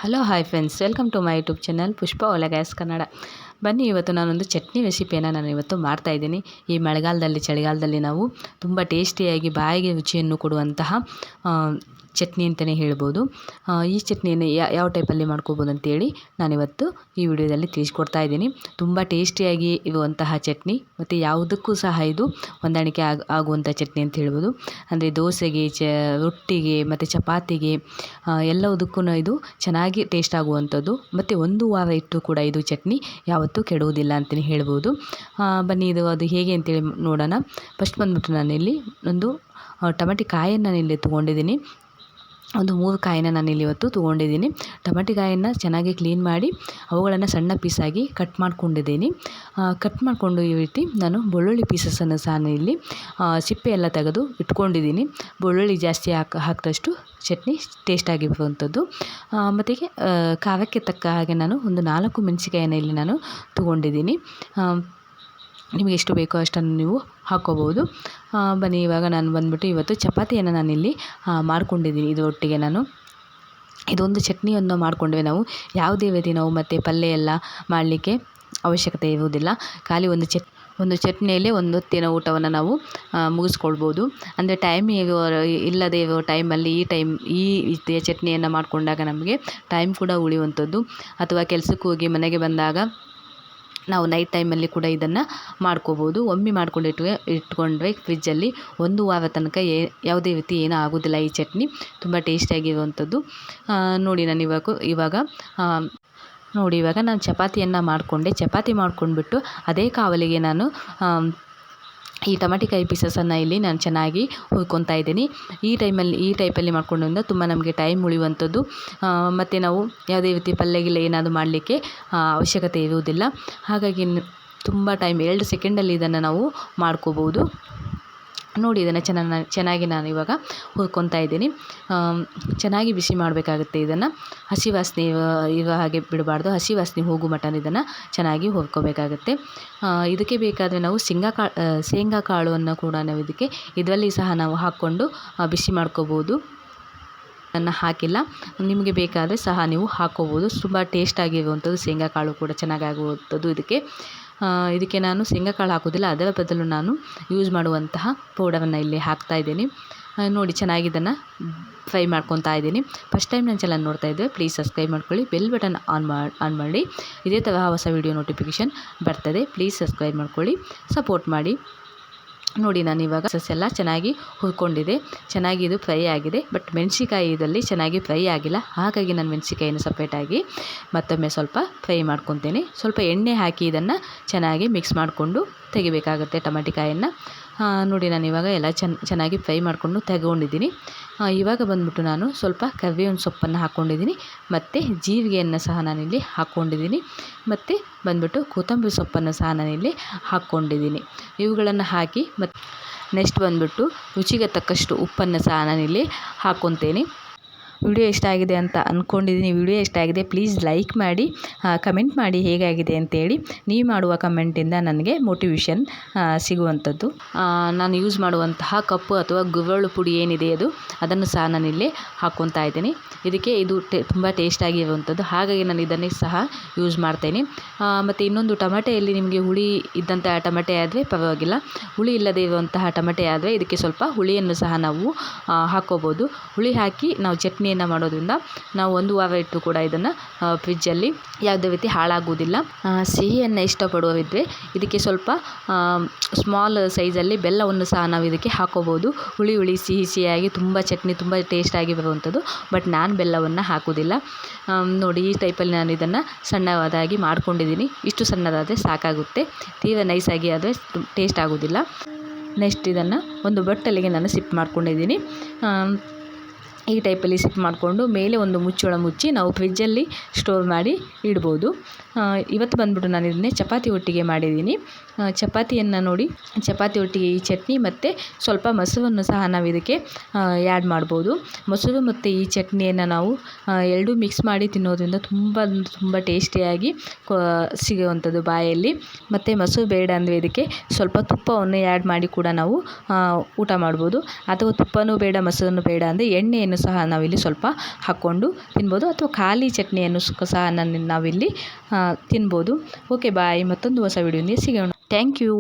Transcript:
Hello hi friends, welcome to my YouTube channel Pushpa ಒಲೆ gas Kannada. ಬನ್ನಿ, ಇವತ್ತು ನಾನೊಂದು ಚಟ್ನಿ ರೆಸಿಪಿಯನ್ನು ನಾನು ಇವತ್ತು ಮಾಡ್ತಾಯಿದ್ದೀನಿ. ಈ ಮಳೆಗಾಲದಲ್ಲಿ ಚಳಿಗಾಲದಲ್ಲಿ ನಾವು ತುಂಬ ಟೇಸ್ಟಿಯಾಗಿ ಬಾಯಿಗೆ ರುಚಿಯನ್ನು ಕೊಡುವಂತಹ ಚಟ್ನಿ ಅಂತಲೇ ಹೇಳ್ಬೋದು. ಈ ಚಟ್ನಿಯನ್ನು ಯಾವ ಟೈಪಲ್ಲಿ ಮಾಡ್ಕೋಬೋದು ಅಂತೇಳಿ ನಾನಿವತ್ತು ಈ ವಿಡಿಯೋದಲ್ಲಿ ತಿಳಿಸ್ಕೊಡ್ತಾ ಇದ್ದೀನಿ. ತುಂಬ ಟೇಸ್ಟಿಯಾಗಿ ಇರುವಂತಹ ಚಟ್ನಿ ಮತ್ತು ಯಾವುದಕ್ಕೂ ಸಹ ಇದು ಹೊಂದಾಣಿಕೆ ಆಗುವಂಥ ಚಟ್ನಿ ಅಂತ ಹೇಳ್ಬೋದು. ಅಂದರೆ ದೋಸೆಗೆ, ರೊಟ್ಟಿಗೆ ಮತ್ತು ಚಪಾತಿಗೆ ಎಲ್ಲದಕ್ಕೂ ಇದು ಚೆನ್ನಾಗಿ ಟೇಸ್ಟ್ ಆಗುವಂಥದ್ದು. ಮತ್ತು ಒಂದು ವಾರ ಇಟ್ಟು ಕೂಡ ಇದು ಚಟ್ನಿ ಯಾವತ್ತೂ ಕೆಡುವುದಿಲ್ಲ ಅಂತಲೇ ಹೇಳ್ಬೋದು. ಬನ್ನಿ, ಅದು ಹೇಗೆ ಅಂತೇಳಿ ನೋಡೋಣ. ಫಸ್ಟ್ ಬಂದುಬಿಟ್ಟು ನಾನಿಲ್ಲಿ ಒಂದು ಟೊಮೆಟೊ ಕಾಯನ್ನು ನಾನಿಲ್ಲಿ ತೊಗೊಂಡಿದ್ದೀನಿ. ಒಂದು 3 ಕಾಯಿನ ನಾನಿಲ್ಲಿ ಇವತ್ತು ತೊಗೊಂಡಿದ್ದೀನಿ. ಟೊಮೆಟೊ ಕಾಯನ್ನು ಚೆನ್ನಾಗಿ ಕ್ಲೀನ್ ಮಾಡಿ ಅವುಗಳನ್ನು ಸಣ್ಣ ಪೀಸಾಗಿ ಕಟ್ ಮಾಡ್ಕೊಂಡಿದ್ದೀನಿ. ಕಟ್ ಮಾಡಿಕೊಂಡು ಈ ರೀತಿ ನಾನು ಬೆಳ್ಳುಳ್ಳಿ ಪೀಸಸನ್ನು ಸಹ ಇಲ್ಲಿ ಸಿಪ್ಪೆ ಎಲ್ಲ ತೆಗೆದು ಇಟ್ಕೊಂಡಿದ್ದೀನಿ. ಬೆಳ್ಳುಳ್ಳಿ ಜಾಸ್ತಿ ಹಾಕಿದಷ್ಟು ಚಟ್ನಿ ಟೇಸ್ಟಾಗಿ ಬರುವಂಥದ್ದು. ಮತ್ತು ಖಾರಕ್ಕೆ ತಕ್ಕ ಹಾಗೆ ನಾನು ಒಂದು 4 ಮೆಣಸಿಕಾಯನ್ನು ಇಲ್ಲಿ ನಾನು ತೊಗೊಂಡಿದ್ದೀನಿ. ನಿಮಗೆ ಎಷ್ಟು ಬೇಕೋ ಅಷ್ಟನ್ನು ನೀವು ಹಾಕ್ಕೋಬೋದು. ಬನ್ನಿ, ಇವಾಗ ನಾನು ಬಂದುಬಿಟ್ಟು ಇವತ್ತು ಚಪಾತಿಯನ್ನು ನಾನಿಲ್ಲಿ ಮಾಡ್ಕೊಂಡಿದ್ದೀನಿ. ಇದರೊಟ್ಟಿಗೆ ನಾನು ಇದೊಂದು ಚಟ್ನಿಯನ್ನು ಮಾಡಿಕೊಂಡ್ರೆ ನಾವು ಯಾವುದೇ ರೀತಿ ನಾವು ಮತ್ತು ಪಲ್ಯ ಎಲ್ಲ ಮಾಡಲಿಕ್ಕೆ ಅವಶ್ಯಕತೆ ಇರುವುದಿಲ್ಲ. ಖಾಲಿ ಒಂದು ಚಟ್ನಿಯಲ್ಲೇ ಒಂದು ಹೊತ್ತಿನ ಊಟವನ್ನು ನಾವು ಮುಗಿಸ್ಕೊಳ್ಬೋದು. ಅಂದರೆ ಟೈಮ್ ಇಲ್ಲದೇ ಇರೋ ಟೈಮಲ್ಲಿ ಈ ರೀತಿಯ ಚಟ್ನಿಯನ್ನು ಮಾಡಿಕೊಂಡಾಗ ನಮಗೆ ಟೈಮ್ ಕೂಡ ಉಳಿಯುವಂಥದ್ದು. ಅಥವಾ ಕೆಲಸಕ್ಕೆ ಹೋಗಿ ಮನೆಗೆ ಬಂದಾಗ ನಾವು ನೈಟ್ ಟೈಮಲ್ಲಿ ಕೂಡ ಇದನ್ನು ಮಾಡ್ಕೋಬೋದು. ಒಮ್ಮೆ ಮಾಡ್ಕೊಂಡು ಇಟ್ಕೊಂಡ್ರೆ ಫ್ರಿಜ್ಜಲ್ಲಿ 1 ವಾರ ತನಕ ಯಾವುದೇ ರೀತಿ ಏನೂ ಆಗೋದಿಲ್ಲ. ಈ ಚಟ್ನಿ ತುಂಬ ಟೇಸ್ಟಿಯಾಗಿರುವಂಥದ್ದು. ನೋಡಿ, ನಾನು ಇವಾಗ ನಾನು ಚಪಾತಿಯನ್ನು ಮಾಡಿಕೊಂಡೆ. ಚಪಾತಿ ಮಾಡ್ಕೊಂಡ್ಬಿಟ್ಟು ಅದೇ ಕಾವಲಿಗೆ ನಾನು ಈ ಟೊಮೆಟೊಕಾಯಿ ಪೀಸಸನ್ನು ಇಲ್ಲಿ ನಾನು ಚೆನ್ನಾಗಿ ಹುರ್ಕೊತಾ ಇದ್ದೀನಿ. ಈ ಟೈಪಲ್ಲಿ ಮಾಡ್ಕೊಂಡ್ರಿಂದ ತುಂಬ ನಮಗೆ ಟೈಮ್ ಉಳಿಯುವಂಥದ್ದು. ಮತ್ತು ನಾವು ಯಾವುದೇ ರೀತಿ ಪಲ್ಯಗಿಲ್ಲ ಏನಾದರೂ ಮಾಡಲಿಕ್ಕೆ ಅವಶ್ಯಕತೆ ಇರುವುದಿಲ್ಲ. ಹಾಗಾಗಿ ತುಂಬ ಟೈಮ್ 2 ಸೆಕೆಂಡಲ್ಲಿ ಇದನ್ನು ನಾವು ಮಾಡ್ಕೋಬೋದು. ನೋಡಿ, ಇದನ್ನು ಚೆನ್ನಾಗಿ ನಾನು ಇವಾಗ ಹುರ್ಕೊತಾ ಇದ್ದೀನಿ. ಚೆನ್ನಾಗಿ ಬಿಸಿ ಮಾಡಬೇಕಾಗುತ್ತೆ. ಇದನ್ನು ಹಸಿ ವಾಸನೆ ಇರೋ ಹಾಗೆ ಬಿಡಬಾರ್ದು. ಹಸಿ ವಾಸನೆ ಹೋಗೋ ಮಟ್ಟ ಇದನ್ನು ಚೆನ್ನಾಗಿ ಹುರ್ಕೋಬೇಕಾಗುತ್ತೆ. ಇದಕ್ಕೆ ಬೇಕಾದರೆ ನಾವು ಶೇಂಗಾ ಕಾಳುವನ್ನು ಕೂಡ ನಾವು ಇದರಲ್ಲಿ ಸಹ ನಾವು ಹಾಕ್ಕೊಂಡು ಬಿಸಿ ಮಾಡ್ಕೋಬೋದು. ಅದನ್ನು ಹಾಕಿಲ್ಲ, ನಿಮಗೆ ಬೇಕಾದರೆ ಸಹ ನೀವು ಹಾಕ್ಕೋಬೋದು. ತುಂಬ ಟೇಸ್ಟಾಗಿರುವಂಥದ್ದು ಶೇಂಗಾ ಕಾಳು ಕೂಡ ಚೆನ್ನಾಗಾಗುವಂಥದ್ದು. ಇದಕ್ಕೆ ನಾನು ಶೇಂಗಾ ಕಾಳು ಹಾಕೋದಿಲ್ಲ, ಅದರ ಬದಲು ನಾನು ಯೂಸ್ ಮಾಡುವಂತಹ ಪೌಡರನ್ನು ಇಲ್ಲಿ ಹಾಕ್ತಾಯಿದ್ದೀನಿ. ನೋಡಿ, ಚೆನ್ನಾಗಿ ಇದನ್ನು ಫ್ರೈ ಮಾಡ್ಕೊತಾ ಇದ್ದೀನಿ. ಫಸ್ಟ್ ಟೈಮ್ ನನ್ನ ಚಾನಲ್ ನೋಡ್ತಾ ಇದ್ದರೆ ಪ್ಲೀಸ್ ಸಬ್ಸ್ಕ್ರೈಬ್ ಮಾಡ್ಕೊಳ್ಳಿ, ಬೆಲ್ ಬಟನ್ ಆನ್ ಮಾಡಿ. ಇದೇ ಥರ ಹೊಸ ವಿಡಿಯೋ ನೋಟಿಫಿಕೇಷನ್ ಬರ್ತದೆ. ಪ್ಲೀಸ್ ಸಬ್ಸ್ಕ್ರೈಬ್ ಮಾಡ್ಕೊಳ್ಳಿ, ಸಪೋರ್ಟ್ ಮಾಡಿ. ನೋಡಿ, ನಾನು ಇವಾಗ ಎಲ್ಲ ಚೆನ್ನಾಗಿ ಹುರ್ಕೊಂಡಿದೆ. ಚೆನ್ನಾಗಿ ಇದು ಫ್ರೈ ಆಗಿದೆ. ಬಟ್ ಮೆಣಸಿಕಾಯಿ ಇದರಲ್ಲಿ ಚೆನ್ನಾಗಿ ಫ್ರೈ ಆಗಿಲ್ಲ. ಹಾಗಾಗಿ ನಾನು ಮೆಣಸಿಕಾಯಿನ ಸಪ್ರೇಟಾಗಿ ಮತ್ತೊಮ್ಮೆ ಸ್ವಲ್ಪ ಫ್ರೈ ಮಾಡ್ಕೊತೇನೆ. ಸ್ವಲ್ಪ ಎಣ್ಣೆ ಹಾಕಿ ಇದನ್ನು ಚೆನ್ನಾಗಿ ಮಿಕ್ಸ್ ಮಾಡಿಕೊಂಡು ತೆಗಿಬೇಕಾಗುತ್ತೆ ಟೊಮೆಟೊಕಾಯನ್ನು. ನೋಡಿ, ನಾನು ಇವಾಗ ಎಲ್ಲ ಚೆನ್ನಾಗಿ ಫ್ರೈ ಮಾಡಿಕೊಂಡು ತಗೊಂಡಿದ್ದೀನಿ. ಇವಾಗ ಬಂದುಬಿಟ್ಟು ನಾನು ಸ್ವಲ್ಪ ಕರಿಬೇವಿನ ಸೊಪ್ಪನ್ನು ಹಾಕ್ಕೊಂಡಿದ್ದೀನಿ. ಮತ್ತು ಜೀರಿಗೆಯನ್ನು ಸಹ ನಾನಿಲ್ಲಿ ಹಾಕ್ಕೊಂಡಿದ್ದೀನಿ. ಮತ್ತು ಬಂದುಬಿಟ್ಟು ಕೊತ್ತಂಬರಿ ಸೊಪ್ಪನ್ನು ಸಹ ನಾನಿಲ್ಲಿ ಹಾಕ್ಕೊಂಡಿದ್ದೀನಿ. ಇವುಗಳನ್ನು ಹಾಕಿ ಮತ್ತು ನೆಕ್ಸ್ಟ್ ಬಂದುಬಿಟ್ಟು ರುಚಿಗೆ ತಕ್ಕಷ್ಟು ಉಪ್ಪನ್ನು ಸಹ ನಾನಿಲ್ಲಿ ಹಾಕ್ಕೊತೇನೆ. ವಿಡಿಯೋ ಇಷ್ಟ ಆಗಿದೆ ಅಂತ ಅಂದ್ಕೊಂಡಿದ್ದೀನಿ. ವಿಡಿಯೋ ಇಷ್ಟ ಆಗಿದೆ ಪ್ಲೀಸ್ ಲೈಕ್ ಮಾಡಿ, ಕಮೆಂಟ್ ಮಾಡಿ ಹೇಗಾಗಿದೆ ಅಂತೇಳಿ. ನೀವು ಮಾಡುವ ಕಮೆಂಟಿಂದ ನನಗೆ ಮೋಟಿವೇಶನ್ ಸಿಗುವಂಥದ್ದು. ನಾನು ಯೂಸ್ ಮಾಡುವಂತಹ ಕಪ್ಪು ಅಥವಾ ಗುರೆಳ್ಳು ಪುಡಿ ಏನಿದೆ ಅದನ್ನು ಸಹ ನಾನಿಲ್ಲಿ ಹಾಕ್ಕೊತಾ ಇದ್ದೀನಿ. ಇದಕ್ಕೆ ಇದು ತುಂಬ ಟೇಸ್ಟಾಗಿರುವಂಥದ್ದು. ಹಾಗಾಗಿ ನಾನು ಇದನ್ನೇ ಸಹ ಯೂಸ್ ಮಾಡ್ತೇನೆ. ಮತ್ತು ಇನ್ನೊಂದು, ಟೊಮೆಟೆಯಲ್ಲಿ ನಿಮಗೆ ಹುಳಿ ಇದ್ದಂತಹ ಟೊಮೆಟೆ ಆದರೆ ಪರವಾಗಿಲ್ಲ. ಹುಳಿ ಇಲ್ಲದೇ ಇರುವಂತಹ ಟೊಮೆಟೆ ಆದರೆ ಇದಕ್ಕೆ ಸ್ವಲ್ಪ ಹುಳಿಯನ್ನು ಸಹ ನಾವು ಹಾಕ್ಕೋಬೋದು. ಹುಳಿ ಹಾಕಿ ನಾವು ಚಟ್ನಿಯನ್ನು ಮಾಡೋದ್ರಿಂದ ನಾವು 1 ವಾರ ಇಟ್ಟು ಕೂಡ ಇದನ್ನು ಫ್ರಿಜ್ಜಲ್ಲಿ ಯಾವುದೇ ರೀತಿ ಹಾಳಾಗುವುದಿಲ್ಲ. ಸಿಹಿಯನ್ನು ಇಷ್ಟಪಡುವವಿದ್ದರೆ ಇದಕ್ಕೆ ಸ್ವಲ್ಪ ಸ್ಮಾಲ್ ಸೈಜಲ್ಲಿ ಬೆಲ್ಲವನ್ನು ಸಹ ನಾವು ಇದಕ್ಕೆ ಹಾಕ್ಕೋಬೋದು. ಹುಳಿ ಸಿಹಿಯಾಗಿ ತುಂಬ ಚಟ್ನಿ ತುಂಬ ಟೇಸ್ಟಾಗಿ ಬರುವಂಥದ್ದು. ಬಟ್ ನಾನು ಬೆಲ್ಲವನ್ನು ಹಾಕೋದಿಲ್ಲ. ನೋಡಿ, ಈ ಟೈಪಲ್ಲಿ ನಾನು ಇದನ್ನು ಸಣ್ಣದಾಗಿ ಮಾಡ್ಕೊಂಡಿದ್ದೀನಿ. ಇಷ್ಟು ಸಣ್ಣದಾದರೆ ಸಾಕಾಗುತ್ತೆ. ತೀರಾ ನೈಸಾಗಿ ಆದರೆ ಟೇಸ್ಟ್ ಆಗೋದಿಲ್ಲ. ನೆಕ್ಸ್ಟ್ ಇದನ್ನು ಒಂದು ಬಟ್ಟಲಿಗೆ ನಾನು ಸಿಪ್ ಮಾಡ್ಕೊಂಡಿದ್ದೀನಿ. ಈ ಟೈಪಲ್ಲಿ ಸಿಪ್ ಮಾಡಿಕೊಂಡು ಮೇಲೆ ಒಂದು ಮುಚ್ಚಳ ಮುಚ್ಚಿ ನಾವು ಫ್ರಿಜ್ಜಲ್ಲಿ ಸ್ಟೋರ್ ಮಾಡಿ ಇಡ್ಬೋದು. ಇವತ್ತು ಬಂದುಬಿಟ್ಟು ನಾನು ಇದನ್ನೇ ಚಪಾತಿ ಒಟ್ಟಿಗೆ ಮಾಡಿದ್ದೀನಿ. ಚಪಾತಿಯನ್ನು ನೋಡಿ, ಚಪಾತಿ ಒಟ್ಟಿಗೆ ಈ ಚಟ್ನಿ ಮತ್ತು ಸ್ವಲ್ಪ ಮೊಸರನ್ನು ಸಹ ನಾವು ಇದಕ್ಕೆ ಆ್ಯಡ್ ಮಾಡ್ಬೋದು. ಮೊಸರು ಮತ್ತು ಈ ಚಟ್ನಿಯನ್ನು ನಾವು ಎರಡೂ ಮಿಕ್ಸ್ ಮಾಡಿ ತಿನ್ನೋದ್ರಿಂದ ತುಂಬ ಟೇಸ್ಟಿಯಾಗಿ ಸಿಗುವಂಥದ್ದು ಬಾಯಲ್ಲಿ. ಮತ್ತು ಮೊಸರು ಬೇಡ ಅಂದರೆ ಇದಕ್ಕೆ ಸ್ವಲ್ಪ ತುಪ್ಪವನ್ನು ಆ್ಯಡ್ ಮಾಡಿ ಕೂಡ ನಾವು ಊಟ ಮಾಡ್ಬೋದು. ಅಥವಾ ತುಪ್ಪನೂ ಬೇಡ ಮೊಸರನ್ನು ಬೇಡ ಅಂದರೆ ಎಣ್ಣೆಯನ್ನು ಚಟ್ನಿಯನ್ನು ಸಹ ನಾವಿಲ್ಲಿ ಸ್ವಲ್ಪ ಹಾಕ್ಕೊಂಡು ತಿನ್ಬೋದು, ಅಥವಾ ಖಾಲಿ ಚಟ್ನಿಯನ್ನು ಸಹ ನಾವಿಲ್ಲಿ ತಿನ್ಬೋದು. ಓಕೆ ಬಾಯ್, ಮತ್ತೊಂದು ಹೊಸ ವಿಡಿಯೋಗೆ ಸಿಗೋಣ. Thank you.